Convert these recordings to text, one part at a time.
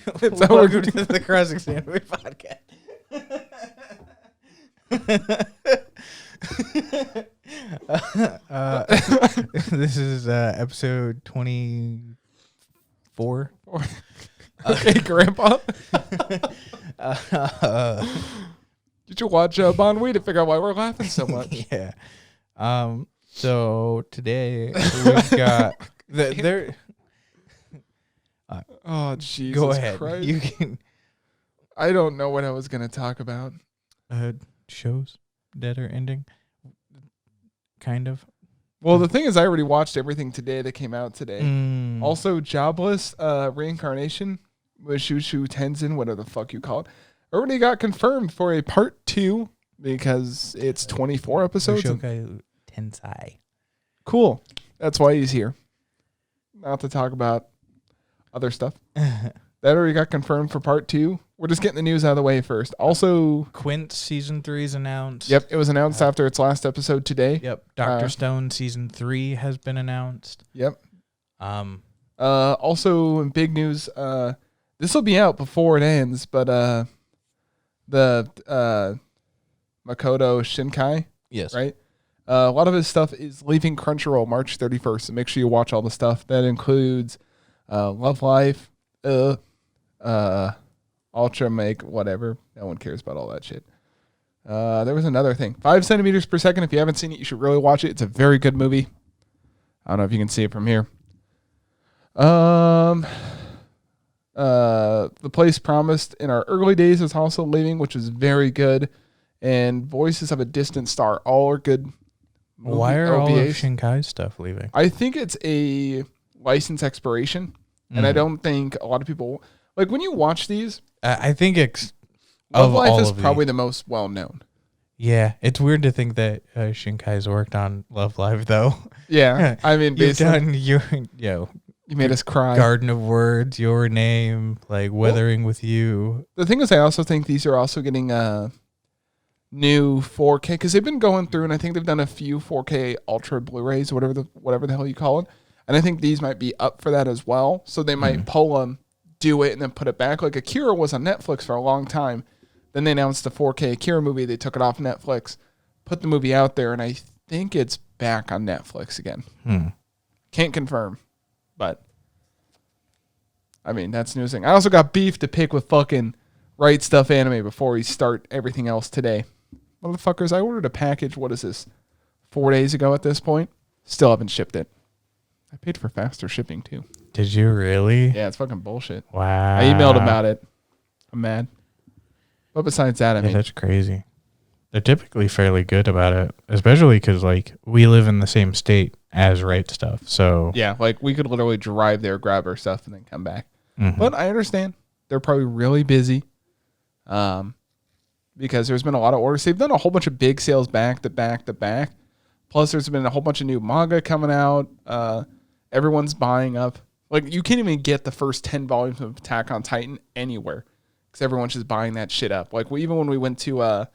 Welcome to the ExAnime Podcast. This is episode 24. Okay, Grandpa. Did you watch Bon to figure out why we're laughing so much? Yeah. So today we've got there. Oh, Jesus Go ahead. Christ. You can. I don't know what I was going to talk about. Shows that are ending. Kind of. Well, the thing is, I already watched everything today that came out today. Mm. Also, Jobless Reincarnation with Shushu Tenzin, whatever the fuck you call it, already got confirmed for a part 2 because it's 24 episodes. Mushoku Tensei. Cool. That's why he's here. Not to talk about other stuff. That already got confirmed for part 2. We're just getting the news out of the way first. Also, Quint season 3 is announced. Yep, it was announced after its last episode today. Yep. Dr. Stone season 3 has been announced. Yep. Also, in big news, this will be out before it ends, but the Makoto Shinkai, Yes. right? A lot of his stuff is leaving Crunchyroll March 31st, so make sure you watch all the stuff. That includes Love Life, Ultra Make, whatever. No one cares about all that shit. There was another thing. 5 centimeters per second. If you haven't seen it, you should really watch it. It's a very good movie. I don't know if you can see it from here. The Place Promised in Our Early Days is also leaving, which is very good. And Voices of a Distant Star, all are good. Why are all of Shinkai's stuff leaving? I think it's a license expiration, and I don't think a lot of people like when you watch these. I think it's Love Life is probably the most well known. Yeah, it's weird to think that Shinkai's worked on Love Live though. Yeah, I mean, you've done you made us cry. Garden of Words, Your Name, like Weathering with You. The thing is, I also think these are also getting new 4K because they've been going through, and I think they've done a few 4K Ultra Blu-rays, whatever the hell you call it. And I think these might be up for that as well. So they might pull them, do it, and then put it back. Like Akira was on Netflix for a long time. Then they announced the 4K Akira movie. They took it off Netflix, put the movie out there, and I think it's back on Netflix again. Can't confirm, but I mean, that's the news thing. I also got beef to pick with fucking Right Stuff Anime before we start everything else today. Motherfuckers, I ordered a package, what is this, 4 days ago at this point? Still haven't shipped it. I paid for faster shipping, too. Did you really? Yeah, it's fucking bullshit. Wow. I emailed about it. I'm mad. But besides that, I mean... that's crazy. They're typically fairly good about it, especially because, like, we live in the same state as Right Stuff, so... Yeah, like, we could literally drive there, grab our stuff, and then come back. But I understand. They're probably really busy. Because there's been a lot of orders. They've done a whole bunch of big sales back to back to back. Plus, there's been a whole bunch of new manga coming out. Everyone's buying up. Like, you can't even get the first 10 volumes of Attack on Titan anywhere because everyone's just buying that shit up. Like, even when we went to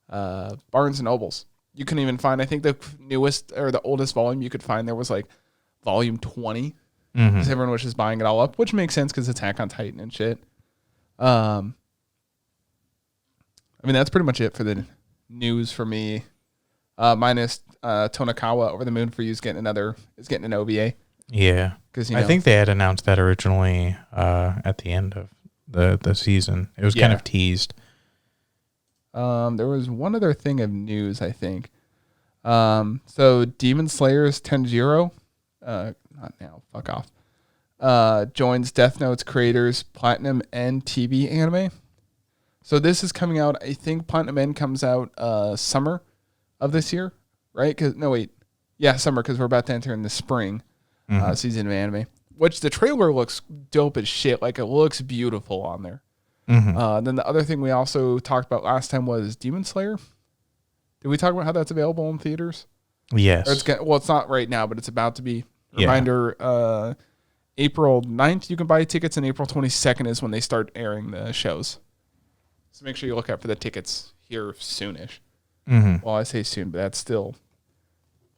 Barnes and Nobles, you couldn't even find, I think the newest or the oldest volume you could find there was like volume 20 because everyone was just buying it all up, which makes sense because Attack on Titan and shit. I mean, that's pretty much it for the news for me. Minus Tonakawa Over the Moon for You is getting an OVA. Yeah, because I think they had announced that originally at the end of the season. It was kind of teased. There was one other thing of news, I think. So Demon Slayer's Tenjiro, not now, fuck off. Joins Death Note's creators Platinum End TV anime. So this is coming out, I think Platinum End comes out summer of this year, right? Summer, because we're about to enter in the spring season of anime, which the trailer looks dope as shit. Like, it looks beautiful on there. Then the other thing we also talked about last time was Demon Slayer. Did we talk about how that's available in theaters? Yes. It's not right now, but it's about to be. Reminder, April 9th, you can buy tickets, and April 22nd is when they start airing the shows. So make sure you look out for the tickets here soonish. Well, I say soon, but that's still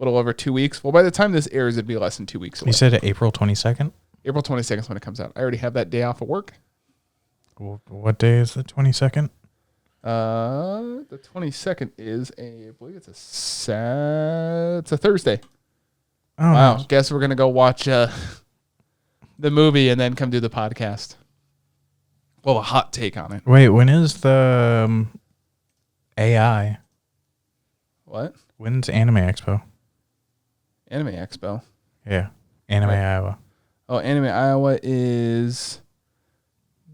a little over 2 weeks. Well, by the time this airs, it'd be less than 2 weeks away. You said April 22nd? April 22nd is when it comes out. I already have that day off of work. What day is the 22nd? The 22nd is I believe it's a Thursday. Oh, Wow. nice. Guess we're going to go watch the movie and then come do the podcast. Well, a hot take on it. Wait, when is the AI? What? When's Anime Expo? Anime Expo. Yeah, Anime Iowa. Oh, Anime Iowa is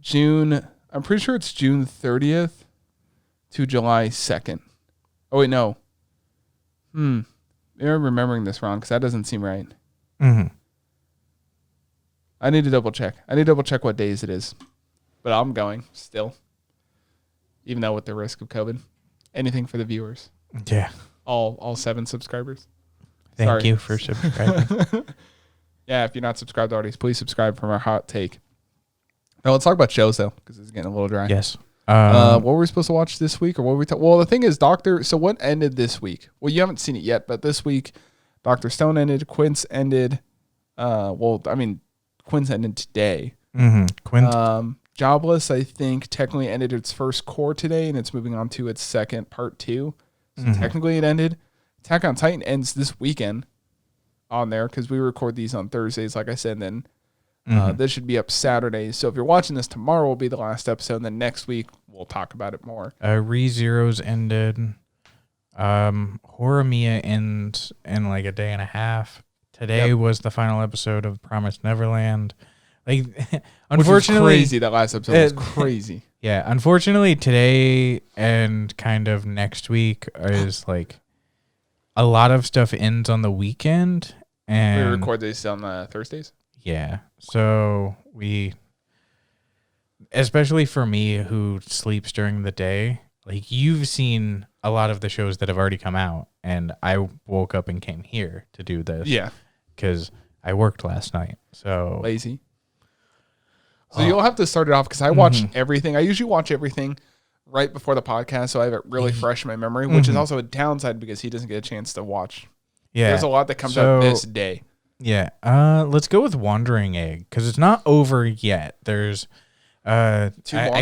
June. I'm pretty sure it's June 30th to July 2nd. Oh, wait, no. Maybe I'm remembering this wrong because that doesn't seem right. Mm-hmm. I need to double check. What days it is. But I'm going still. Even though with the risk of COVID. Anything for the viewers. Yeah. All 7 subscribers. Thank you for subscribing. Yeah, if you're not subscribed already, please subscribe from our hot take. Now let's talk about shows though, because it's getting a little dry. Yes. What were we supposed to watch this week, or what were we? Well, the thing is, So what ended this week? Well, you haven't seen it yet, but this week, Dr. Stone ended. Quince ended. Quince ended today. Mm-hmm. Quint. Jobless, I think, technically ended its first core today, and it's moving on to its second part 2. So technically, it ended. Attack on Titan ends this weekend on there because we record these on Thursdays, like I said. And then this should be up Saturday. So if you're watching this, tomorrow will be the last episode. And then next week, we'll talk about it more. ReZero's ended. Horimiya ends in like a day and a half. Today was the final episode of Promised Neverland. Like, unfortunately, Which was crazy. That last episode was crazy. Yeah, unfortunately, today and kind of next week is like a lot of stuff ends on the weekend, and we record these on Thursdays. Yeah, so especially for me who sleeps during the day, like you've seen a lot of the shows that have already come out, and I woke up and came here to do this. Yeah, because I worked last night, so lazy. So you'll have to start it off because I watched everything. I usually watch everything right before the podcast, so I have it really fresh in my memory, which is also a downside because he doesn't get a chance to watch. Yeah, there's a lot that comes out this day. Yeah, let's go with Wandering Egg because it's not over yet. There's, I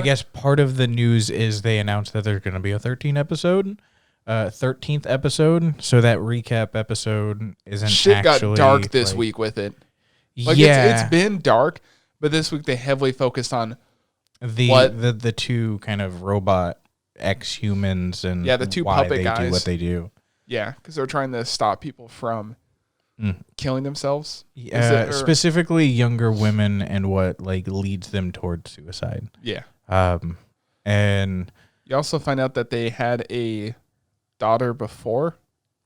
guess part of the news is they announced that there's going to be a 13th episode. So that recap episode isn't. Shit got dark this week with it. Like it's been dark. But this week they heavily focused on the two kind of robot ex-humans and the two why puppet they guys do what they do. Yeah, because they're trying to stop people from killing themselves. Specifically younger women and what like leads them towards suicide. Yeah. And you also find out that they had a daughter before.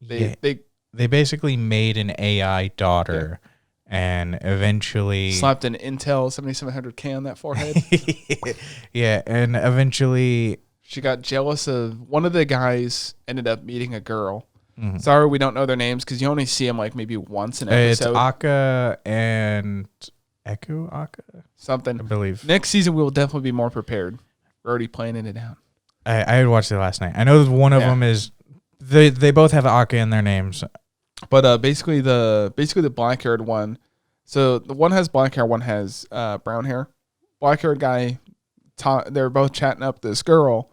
They basically made an AI daughter. Yeah. And eventually slapped an Intel 7700K on that forehead. Yeah, and eventually she got jealous of one of the guys. Ended up meeting a girl. Sorry, we don't know their names because you only see them like maybe once an episode. It's Akka and Akka something. I believe next season we will definitely be more prepared. We're already planning it out. I had watched it last night. I know one of them is they both have Akka in their names. But basically the black haired one. So the one has black hair, one has brown hair. Black haired guy, they're both chatting up this girl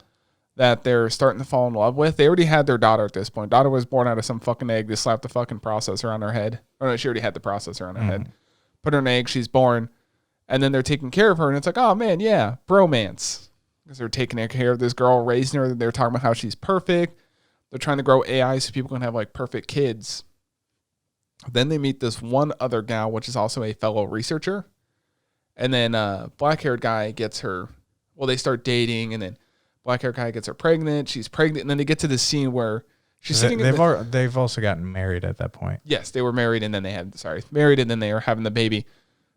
that they're starting to fall in love with. They already had their daughter at this point. Daughter was born out of some fucking egg. They slapped the fucking processor on her head. Oh no, she already had the processor on her head. Put her in an egg. She's born, and then they're taking care of her. And it's like, oh man, yeah, bromance, because they're taking care of this girl, raising her. They're talking about how she's perfect. They're trying to grow AI so people can have like perfect kids. Then they meet this one other gal, which is also a fellow researcher. And then black-haired guy gets her. Well, they start dating, and then black-haired guy gets her pregnant. She's pregnant, and then they get to the scene where she's sitting. They've also gotten married at that point. Yes, they were married, and then they were having the baby.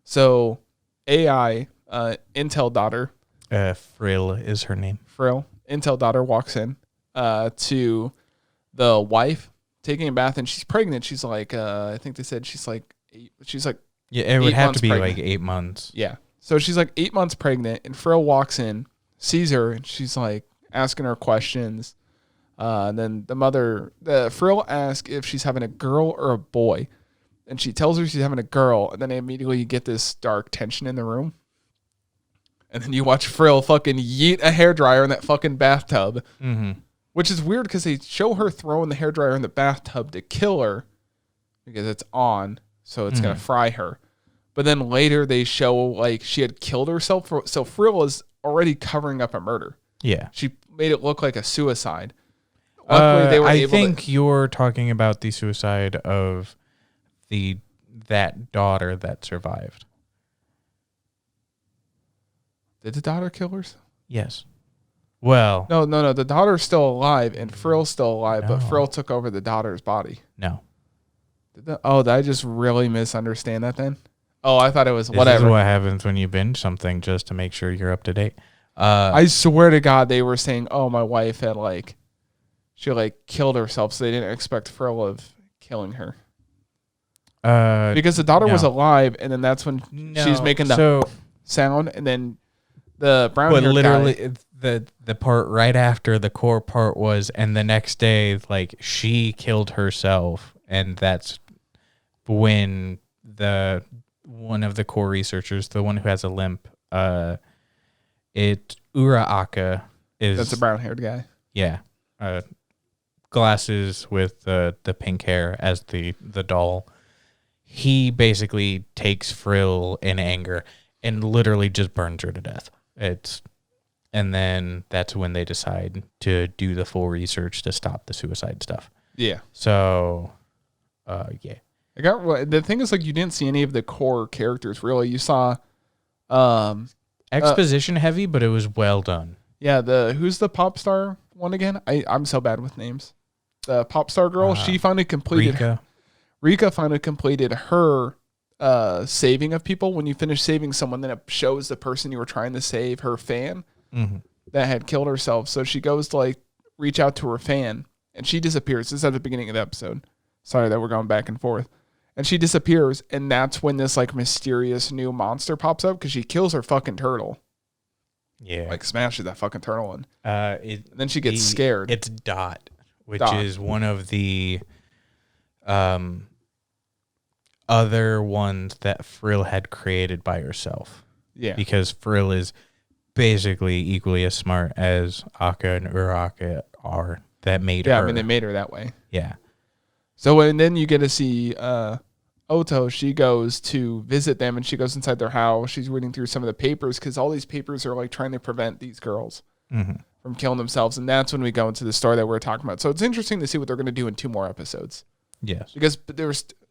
So AI, Intel daughter. Frill is her name. Frill, Intel daughter walks in to the wife. Taking a bath, and she's pregnant. She's like, I think they said she's like 8. She's like, yeah, it would have to be pregnant. like 8 months. Yeah. So she's like 8 months pregnant, and Frill walks in, sees her, and she's like asking her questions. And then Frill asks if she's having a girl or a boy, and she tells her she's having a girl. And then immediately you get this dark tension in the room. And then you watch Frill fucking yeet a hairdryer in that fucking bathtub. Mm-hmm. Which is weird because they show her throwing the hairdryer in the bathtub to kill her because it's on, so it's going to fry her. But then later they show like she had killed herself. So Frill is already covering up a murder. Yeah. She made it look like a suicide. Luckily, they were I think you're talking about the suicide of that daughter that survived. Did the daughter kill herself? Yes. Well, No. The daughter's still alive and Frill's still alive, but No. Frill took over the daughter's body. no. Did I just really misunderstand that then? Oh, I thought it was This whatever. is what happens when you binge something just to make sure you're up to date. I swear to God, they were saying, "Oh, my wife had she killed herself," so they didn't expect Frill of killing her because the daughter was alive, and then that's when she's making the sound, and then the brown hair literally the part right after the core part was, and the next day, like she killed herself, and that's when one of the core researchers, the one who has a limp, Uraaka is that's the brown haired guy. Yeah, glasses with the pink hair as the doll. He basically takes Frill in anger and literally just burns her to death. And then that's when they decide to do the full research to stop the suicide stuff. Yeah. So, yeah. The thing is, like, you didn't see any of the core characters really. You saw, exposition heavy, but it was well done. Yeah. Who's the pop star one again? I'm so bad with names. The pop star girl. She finally completed. Rika finally completed her saving of people. When you finish saving someone, then it shows the person you were trying to save, her fan that had killed herself. So she goes to reach out to her fan, and she disappears. This is at the beginning of the episode. Sorry that we're going back and forth. And she disappears, and that's when this mysterious new monster pops up because she kills her fucking turtle. Yeah, smashes that fucking turtle, and then she gets scared. It's Dot, which is one of the other ones that Frill had created by herself. Yeah, because Frill is basically equally as smart as Akka and Uraka are. That made her. Yeah, I mean they made her that way. Yeah. So and then you get to see Oto. She goes to visit them, and she goes inside their house. She's reading through some of the papers because all these papers are trying to prevent these girls from killing themselves. And that's when we go into the story that we're talking about. So it's interesting to see what they're going to do in 2 more episodes. Yes. Because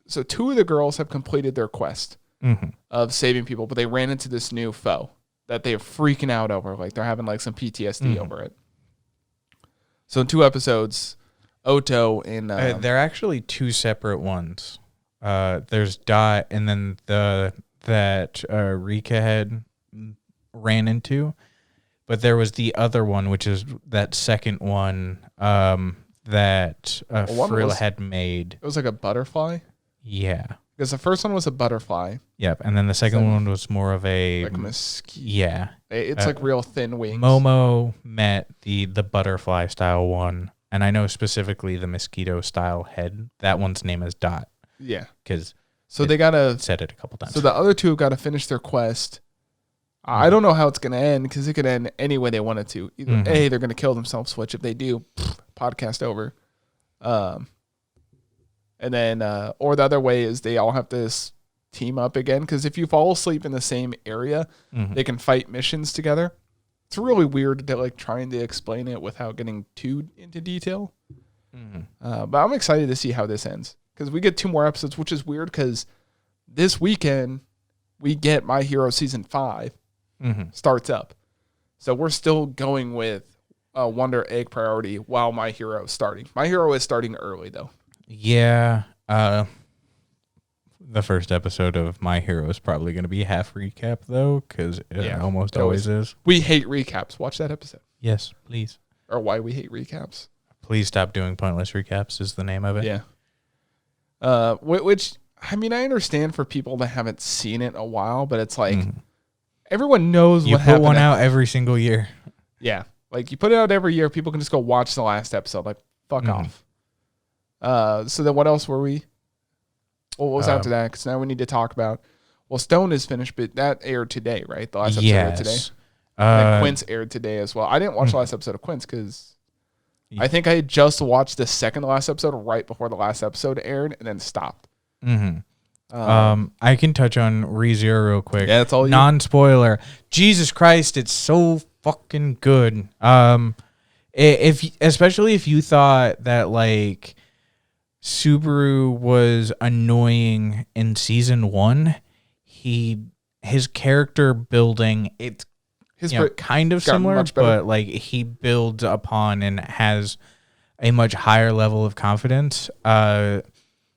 so 2 of the girls have completed their quest of saving people, but they ran into this new foe that they're freaking out over. They're having some PTSD over it. So in 2 episodes, Oto and they're actually 2 separate ones. There's Dot, and then that Rika had ran into, but there was the other one, which is that second one that Frill had made. It was like a butterfly. Yeah, because the first one was a butterfly. Yep, and then the second one was more of a mosquito. Yeah, it's real thin wings. Momo met the butterfly style one. And I know specifically the mosquito style head. That one's name is Dot. Yeah. Because they gotta said it a couple times. So the other 2 have got to finish their quest. I don't know how it's gonna end because it could end any way they want it to. Either A, they're gonna kill themselves, which if they do, podcast over. And then or the other way is they all have to team up again because if you fall asleep in the same area, they can fight missions together. It's really weird to trying to explain it without getting too into detail. But I'm excited to see how this ends because we get 2 more episodes, which is weird because this weekend we get My Hero season 5 starts up. So we're still going with Wonder Egg priority while My Hero is starting. My Hero is starting early though. Yeah. The first episode of My Hero is probably going to be half recap, though, because it almost always is. We hate recaps. Watch that episode. Yes, please. Or Why We Hate Recaps. Please stop doing pointless recaps is the name of it. Yeah. Which, I mean, I understand for people that haven't seen it in a while, but it's everyone knows what happened. You put one out every single year. Yeah. You put it out every year, people can just go watch the last episode. Fuck off. So then what else were we... What was after that? Because now we need to talk about... Well, Stone is finished, but that aired today, right? The last episode aired today. And Quince aired today as well. I didn't watch the last episode of Quince because I think I just watched the second to last episode right before the last episode aired and then stopped. Mm-hmm. I can touch on ReZero real quick. Yeah, that's all. Non-spoiler. Jesus Christ, it's so fucking good. Especially if you thought that like Subaru was annoying in season 1, his character building kind of similar, but like he builds upon and has a much higher level of confidence.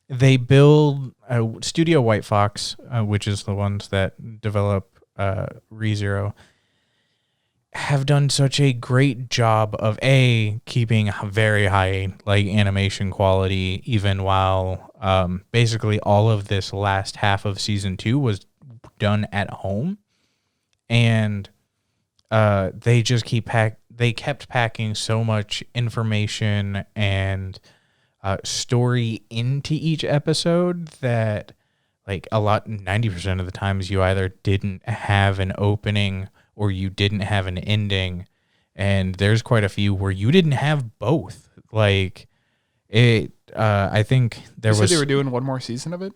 They build Studio White Fox, which is the ones that develop ReZero, have done such a great job of keeping very high like animation quality, even while basically all of this last half of season 2 was done at home, and they just kept packing so much information and story into each episode that like 90% of the times you either didn't have an opening or you didn't have an ending, and there's quite a few where you didn't have both. Like it I think you said they were doing one more season of it.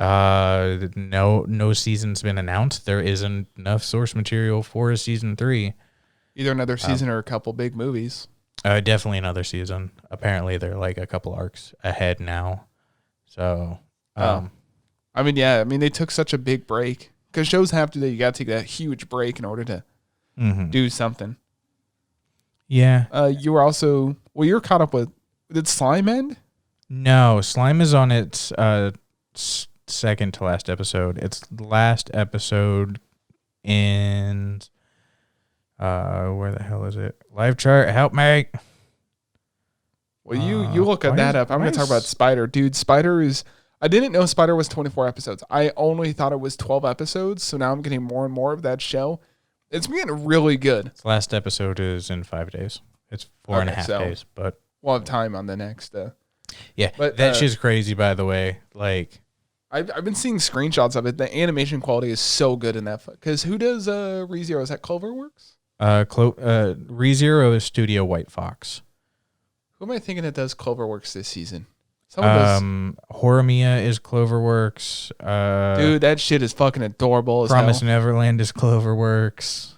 No season's been announced. There isn't enough source material for a season 3. Either another season or a couple big movies. Definitely another season. Apparently, they're like a couple arcs ahead now. So, they took such a big break because shows have to. You got to take that huge break in order to do something. Yeah. You were also you're caught up with. Did Slime end? No, Slime is on its second to last episode. Its last episode in. Where the hell is it? Live chart, help me. Well, you look at that up. I'm going to talk about Spider. Dude, Spider is... I didn't know Spider was 24 episodes. I only thought it was 12 episodes, so now I'm getting more and more of that show. It's getting really good. Its last episode is in 5 days. It's 4.5 days, but... We'll have time on the next... yeah, but that shit's crazy, by the way. Like... I've been seeing screenshots of it. The animation quality is so good in that. Because who does ReZero? Is that Cloverworks? ReZero is Studio White Fox. Who am I thinking that does Cloverworks this season? Horimiya is Cloverworks. Dude, that shit is fucking adorable as Promise hell. Neverland is Cloverworks.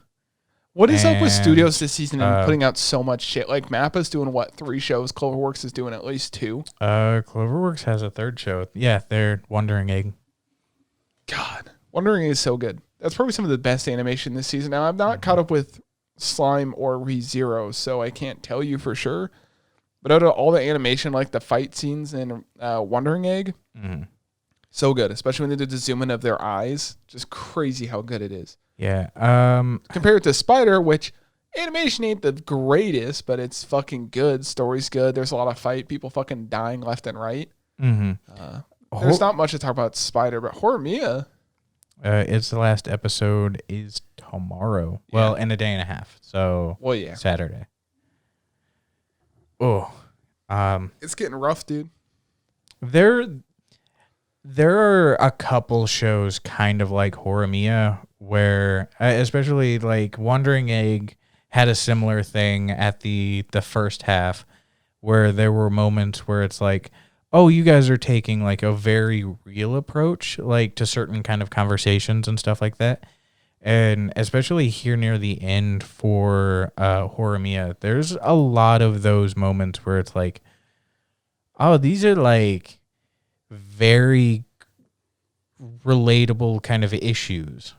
What is up with studios this season and putting out so much shit? Like Mappa's doing 3 shows. Cloverworks is doing at least 2. Cloverworks has a 3rd show. Yeah, they're Wandering Egg. God, Wandering Egg is so good. That's probably some of the best animation this season. Now I'm not caught up with Slime or ReZero, so I can't tell you for sure. But out of all the animation, like the fight scenes in Wandering Egg, so good. Especially when they did the zoom in of their eyes, just crazy how good it is. Yeah. Compared to Spider, which animation ain't the greatest, but it's fucking good. Story's good. There's a lot of fight. People fucking dying left and right. There's not much to talk about Spider, but Horimiya. Its the last episode is tomorrow. Yeah. Well, in a day and a half. So Saturday. Oh. It's getting rough, dude. There are a couple shows kind of like Horimiya where especially like Wandering Egg had a similar thing at the first half where there were moments where it's like, oh, you guys are taking like a very real approach, like to certain kind of conversations and stuff like that. And especially here near the end for Horimiya, there's a lot of those moments where it's like, oh, these are like very relatable kind of issues.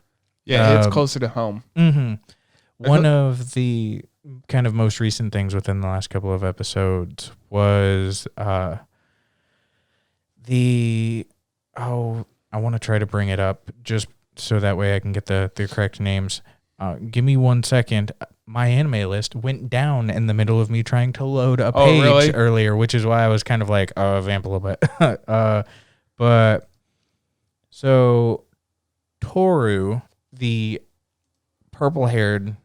Yeah, it's closer to home. One of the kind of most recent things within the last couple of episodes was I want to try to bring it up just so that way I can get the correct names. Give me 1 second. My anime list went down in the middle of me trying to load a page earlier, which is why I was kind of like, vamp a little bit. But so Toru, the purple-haired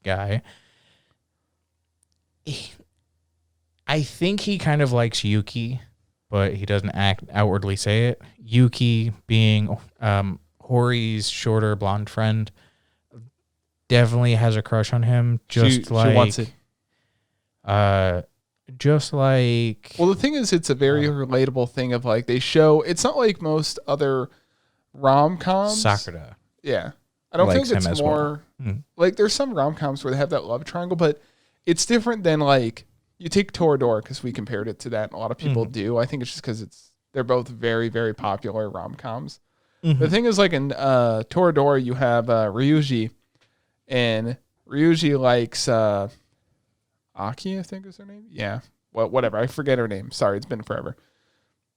guy, I think he kind of likes Yuki, but he doesn't outwardly say it. Yuki being Hori's shorter blonde friend. definitely has a crush on him. She wants it. Just like... Well, the thing is, it's a very relatable thing of like they show. It's not like most other rom-coms. Sakura. Yeah. I don't likes think it's him as more like there's some rom-coms where they have that love triangle, but it's different than like you take Toradora because we compared it to that. And a lot of people do. I think it's just because they're both very, very popular rom-coms. The thing is, like in Toradora, you have Ryuji, and Ryuji likes Aki, I think is her name. Yeah, well, whatever. I forget her name. Sorry, it's been forever.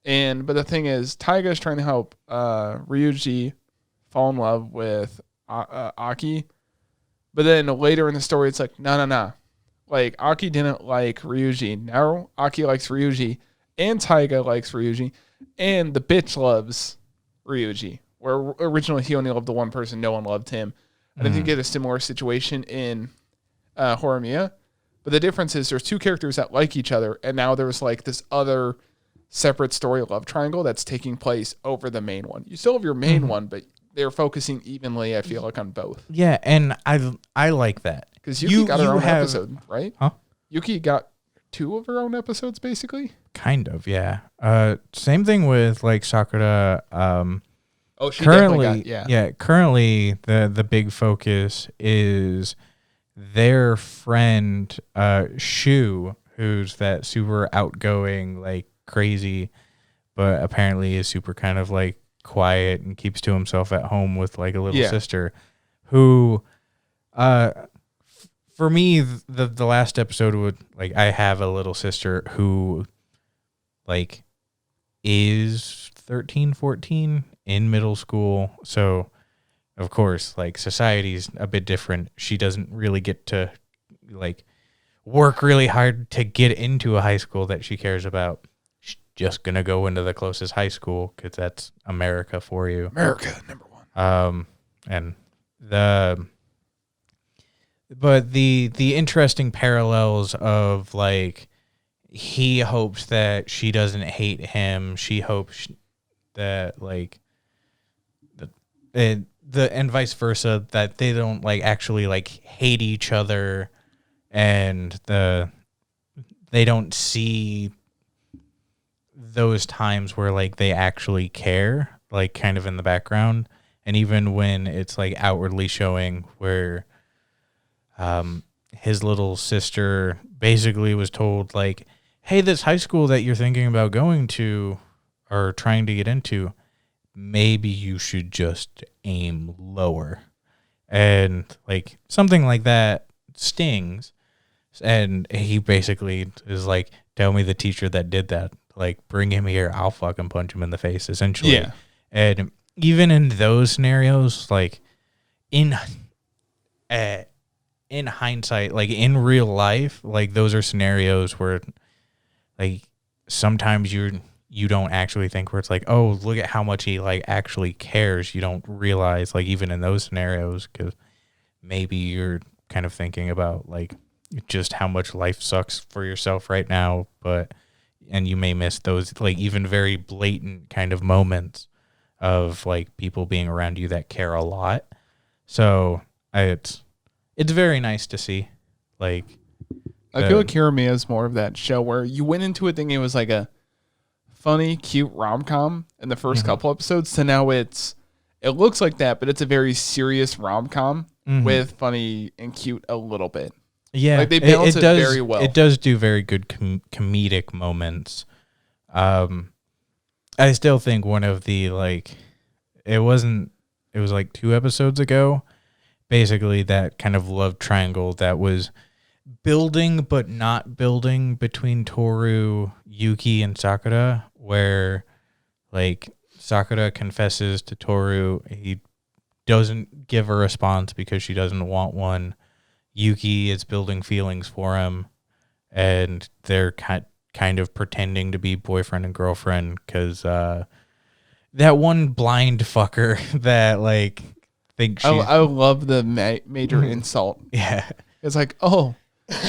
But the thing is, Taiga is trying to help Ryuji fall in love with Aki, but then later in the story, it's like no. Like Aki didn't like Ryuji. Now Aki likes Ryuji, and Taiga likes Ryuji, and the bitch loves Ryuji. Where originally he only loved the one person, no one loved him. I think you get a similar situation in Horimiya. But the difference is there's two characters that like each other, and now there's like this other separate story love triangle that's taking place over the main one. You still have your main one, but they're focusing evenly, I feel like, on both. Yeah, and I like that. Because Yuki got her own episode, right? Huh? Yuki got 2 of her own episodes, basically? Kind of, yeah. Same thing with like Sakura. She currently got, currently the big focus is their friend Shu, who's that super outgoing, like crazy, but apparently is super kind of like quiet and keeps to himself at home with like a little sister who for me the last episode would like I have a little sister who like is 13, 14 in middle school, so of course, like society's a bit different. She doesn't really get to like work really hard to get into a high school that she cares about. She's just gonna go into the closest high school because that's America for you. America, number one. And the interesting parallels of like he hopes that she doesn't hate him. She hopes that like and vice versa, that they don't like actually like hate each other, and they don't see those times where like they actually care, like kind of in the background. And even when it's like outwardly showing where his little sister basically was told like, hey, this high school that you're thinking about going to or trying to get into, maybe you should just aim lower. And like something like that stings. And he basically is like, tell me the teacher that did that. Like, bring him here. I'll fucking punch him in the face, essentially. Yeah. And even in those scenarios, like in hindsight, like in real life, like those are scenarios where like sometimes you don't actually think where it's like, oh, look at how much he like actually cares. You don't realize like even in those scenarios, because maybe you're kind of thinking about like just how much life sucks for yourself right now, and you may miss those like even very blatant kind of moments of like people being around you that care a lot. So it's very nice to see. Like I feel like Hiramiya is more of that show where you went into it thinking it was like a funny, cute rom-com in the first couple episodes, so now it looks like that, but it's a very serious rom-com with funny and cute a little bit. Yeah, like they balance it very well. It does do very good comedic moments. I still think one of the like, it was like 2 episodes ago, basically that kind of love triangle that was building but not building between Toru, Yuki, and Sakura, where like Sakura confesses to Toru, he doesn't give a response because she doesn't want one. Yuki is building feelings for him, and they're kind of pretending to be boyfriend and girlfriend because that one blind fucker that like thinks she's... I love the major insult. Yeah, it's like, oh,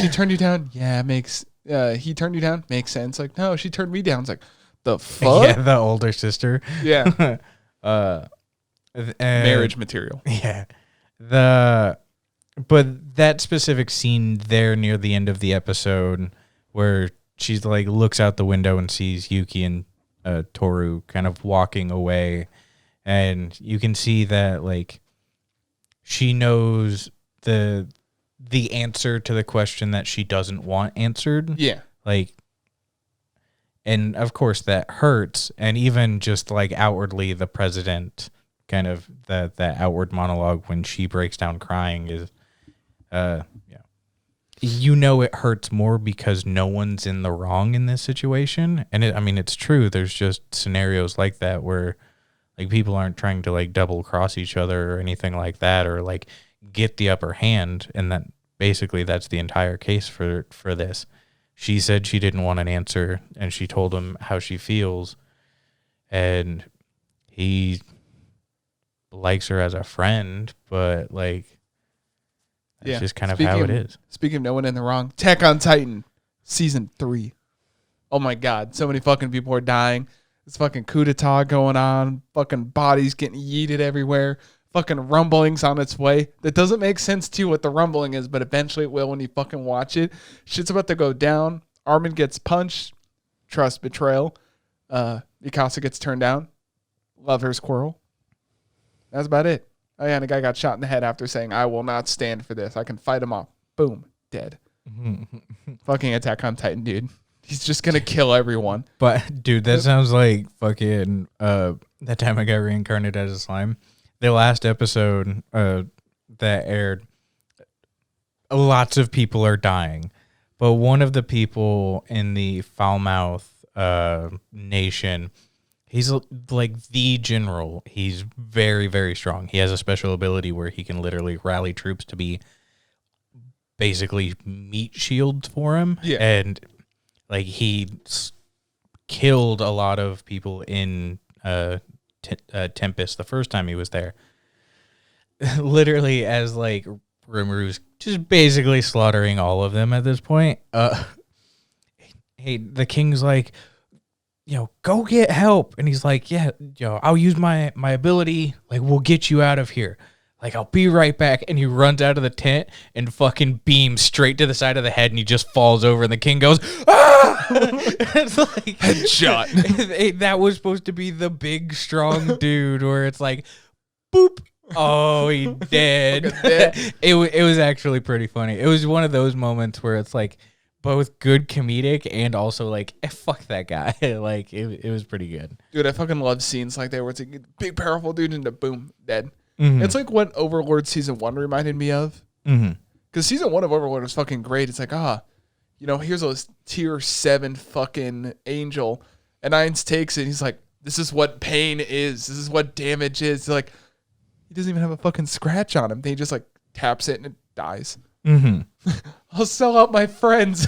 she turned you down. Yeah, he turned you down. Makes sense. Like, no, she turned me down. It's like, the fuck? Yeah, the older sister. Yeah. Marriage material. Yeah. But that specific scene there near the end of the episode where she's like looks out the window and sees Yuki and Toru kind of walking away, and you can see that like she knows the answer to the question that she doesn't want answered. Yeah. Like, and of course that hurts. And even just like outwardly, the president kind of that outward monologue when she breaks down crying is, you know, it hurts more because no one's in the wrong in this situation. And it's true. There's just scenarios like that where like people aren't trying to like double cross each other or anything like that, or like get the upper hand. And that basically that's the entire case for this. She said she didn't want an answer and she told him how she feels, and he likes her as a friend, but like, it's just kind of how it is. Speaking of no one in the wrong, Attack on Titan season 3. Oh my God, so many fucking people are dying. There's fucking coup d'etat going on. Fucking bodies getting yeeted everywhere. Fucking rumblings on its way. That doesn't make sense to you what the rumbling is, but eventually it will when you fucking watch it. Shit's about to go down. Armin gets punched. Trust betrayal. Mikasa gets turned down. Love her squirrel. That's about it. Oh yeah, and a guy got shot in the head after saying, "I will not stand for this. I can fight him off." Boom. Dead. Fucking Attack on Titan, dude. He's just going to kill everyone. But, dude, that sounds like fucking that time I got reincarnated as a slime. The last episode that aired, lots of people are dying. But one of the people in the Foulmouth nation, he's like the general. He's very, very strong. He has a special ability where he can literally rally troops to be basically meat shields for him. Yeah. And like he killed a lot of people in Tempest the first time he was there. Literally as like Rimru's just basically slaughtering all of them at this point. Hey, the king's like, go get help. And he's like, yeah, I'll use my ability. Like, we'll get you out of here. Like, I'll be right back. And he runs out of the tent and fucking beams straight to the side of the head, and he just falls over, and the king goes, ah! It's like, headshot. That was supposed to be the big, strong dude where it's like, boop. Oh, he dead. It was actually pretty funny. It was one of those moments where it's like both good comedic and also like, fuck that guy. Like, it was pretty good. Dude, I fucking love scenes like that where it's a big, powerful dude and a boom, dead. Mm-hmm. It's like what Overlord Season 1 reminded me of. Mm-hmm. Because Season 1 of Overlord was fucking great. It's like, here's a tier 7 fucking angel. And Ainz takes it. And he's like, this is what pain is. This is what damage is. He's like, he doesn't even have a fucking scratch on him. He just like taps it and it dies. Mm-hmm. I'll sell out my friends.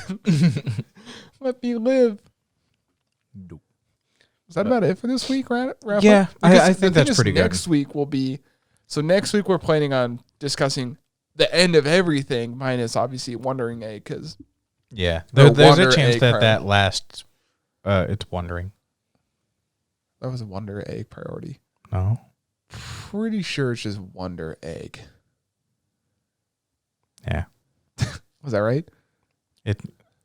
Let me live. Nope. Is that about it for this week, wrap yeah, up? I think that's pretty good. Next week will be... So next week we're planning on discussing the end of everything, minus obviously Wandering Egg, because... Yeah, there's a chance that lasts... it's Wandering. That was a Wonder Egg priority. No. Pretty sure it's just Wonder Egg. Yeah. Was that right?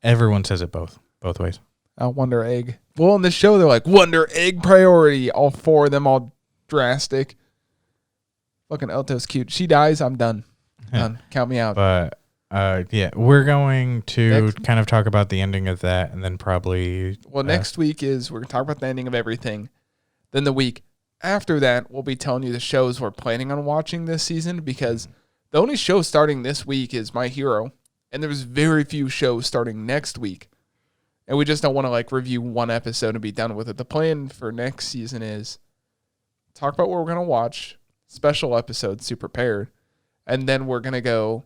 Everyone says it both ways. Wonder Egg. Well, in the show, they're like, Wonder Egg priority. All 4 of them, all drastic. Fucking Elto's cute. She dies, I'm done. Done. Count me out. But, yeah, we're going to kind of talk about the ending of that, and then probably... Well, next week is we're going to talk about the ending of everything. Then the week after that, we'll be telling you the shows we're planning on watching this season, because the only show starting this week is My Hero, and there's very few shows starting next week. And we just don't want to like review one episode and be done with it. The plan for next season is talk about what we're going to watch, special episodes to prepare, and then we're going to go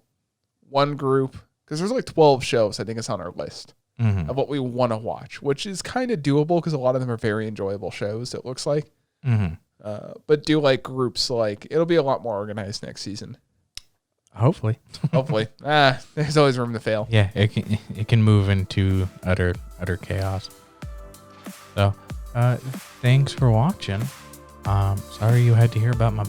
one group, because there's like 12 shows, I think it's on our list of what we want to watch, which is kind of doable because a lot of them are very enjoyable shows, it looks like. But do like groups, like it'll be a lot more organized next season. Hopefully. There's always room to fail. Yeah, it can move into utter chaos. So, thanks for watching. Sorry you had to hear about my